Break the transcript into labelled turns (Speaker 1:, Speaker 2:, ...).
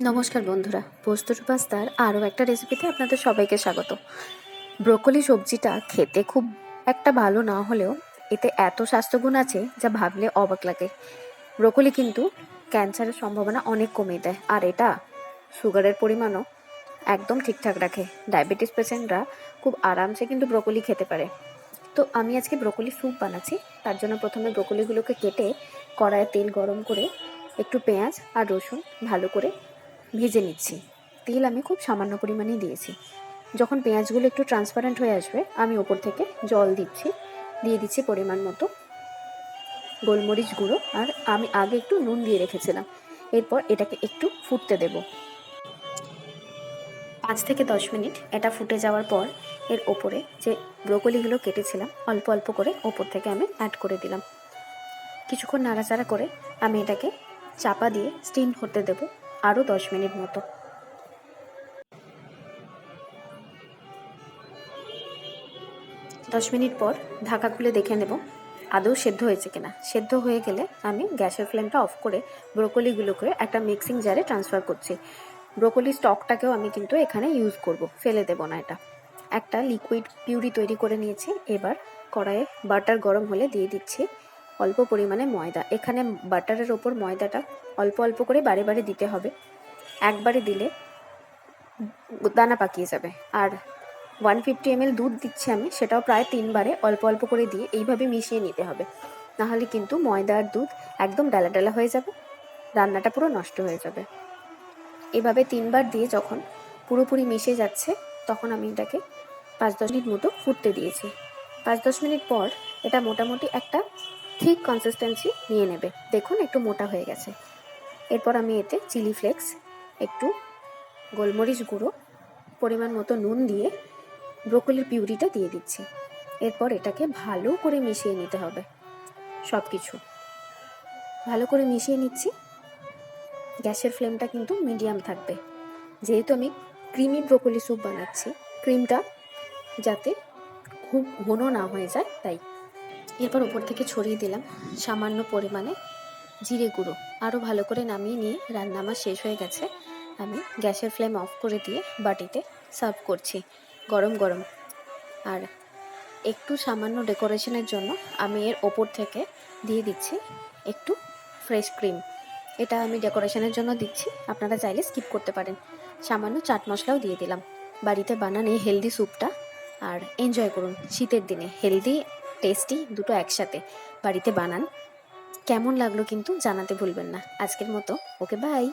Speaker 1: নমস্কার বন্ধুরা, পোস্তর পাস্তার আরও একটা রেসিপিতে আপনাদের সবাইকে স্বাগত। ব্রোকলি সবজিটা খেতে খুব একটা ভালো না হলেও এতে এত স্বাস্থ্যগুণ আছে যা ভাবলে অবাক লাগে। ব্রোকলি কিন্তু ক্যান্সারের সম্ভাবনা অনেক কমিয়ে দেয়, আর এটা সুগারের পরিমাণও একদম ঠিকঠাক রাখে। ডায়াবেটিস পেশেন্টরা খুব আরামসে কিন্তু ব্রোকলি খেতে পারে। তো আমি আজকে ব্রোকলি স্যুপ বানাচ্ছি। তার জন্য প্রথমে ব্রোকলিগুলোকে কেটে কড়াইয়ে তেল গরম করে একটু পেঁয়াজ আর রসুন ভালো করে ভেজে নিচ্ছি। তেল আমি খুব সামান্য পরিমাণেই দিয়েছি। যখন পেঁয়াজগুলো একটু ট্রান্সপারেন্ট হয়ে আসবে, আমি ওপর থেকে জল দিয়ে দিচ্ছি পরিমাণ মতো গোলমরিচ গুঁড়ো, আর আমি আগে একটু নুন দিয়ে রেখেছিলাম। এরপর এটাকে একটু ফুটতে দেব। 5 থেকে 10 মিনিট এটা ফুটে যাওয়ার পর এর ওপরে যে ব্রোকলিগুলো কেটেছিলাম অল্প অল্প করে ওপর থেকে আমি অ্যাড করে দিলাম। কিছুক্ষণ নাড়াচাড়া করে আমি এটাকে চাপা দিয়ে স্টিম হতে দেব আরও 10 মিনিট মতো। 10 মিনিট পর ঢাকা খুলে দেখে নেব আদৌ সেদ্ধ হয়েছে কিনা। সেদ্ধ হয়ে গেলে আমি গ্যাসের ফ্লেমটা অফ করে ব্রোকলিগুলোকে একটা মিক্সিং জারে ট্রান্সফার করছি। ব্রোকলি স্টকটাকেও আমি কিন্তু এখানে ইউজ করব, ফেলে দেব না। এটা একটা লিকুইড পিউরি তৈরি করে নিয়েছি। এবার কড়াইয়ে বাটার গরম হলে দিয়ে দিচ্ছি অল্প পরিমাণে ময়দা। এখানে বাটারের ওপর ময়দাটা অল্প অল্প করে বারে বারে দিতে হবে, একবারে দিলে দানা পাকিয়ে যাবে। আর 150 ml দুধ দিচ্ছি আমি, সেটাও প্রায় 3 বারে অল্প অল্প করে দিয়ে এইভাবে মিশিয়ে নিতে হবে। নাহলে কিন্তু ময়দা আর দুধ একদম ডালা ডালা হয়ে যাবে, রান্নাটা পুরো নষ্ট হয়ে যাবে। এভাবে 3 বার দিয়ে যখন পুরোপুরি মিশে যাচ্ছে, তখন আমি এটাকে 5-10 মিনিট মতো ফুটতে দিয়েছি। 5-10 মিনিট পর এটা মোটামুটি একটা ঠিক কনসিস্টেন্সি নিয়ে নেবে। দেখুন একটু মোটা হয়ে গেছে। এরপর আমি এতে চিলি ফ্লেক্স, একটু গোলমরিচ গুঁড়ো, পরিমাণ মতো নুন দিয়ে ব্রোকলির পিউরিটা দিয়ে দিচ্ছি। এরপর এটাকে ভালো করে মিশিয়ে নিতে হবে। সব কিছু ভালো করে মিশিয়ে নিচ্ছি। গ্যাসের ফ্লেমটা কিন্তু মিডিয়াম থাকবে, যেহেতু আমি ক্রিমি ব্রোকলি স্যুপ বানাচ্ছি, ক্রিমটা যাতে খুব ঘন না হয়ে যায় তাই। এরপর উপর থেকে ছড়িয়ে দিলাম সামান্য পরিমাণে জিরে গুঁড়ো। আরও ভালো করে নামিয়ে নিয়ে রান্না আমার শেষ হয়ে গেছে। আমি গ্যাসের ফ্লেম অফ করে দিয়ে বাটিতে সার্ভ করছি গরম গরম। আর একটু সামান্য ডেকোরেশনের জন্য আমি এর ওপর থেকে দিয়ে দিচ্ছি একটু ফ্রেশ ক্রিম। এটা আমি ডেকোরেশনের জন্য দিচ্ছি, আপনারা চাইলে স্কিপ করতে পারেন। সামান্য চাট মশলাও দিয়ে দিলাম। বাড়িতে বানান এই হেলদি স্যুপটা আর এনজয় করুন। শীতের দিনে হেলদি টেস্টি দুটো একসাথে বাড়িতে বানান। কেমন লাগলো কিন্তু জানাতে ভুলবেন না। আজকের মতো ওকে, বাই।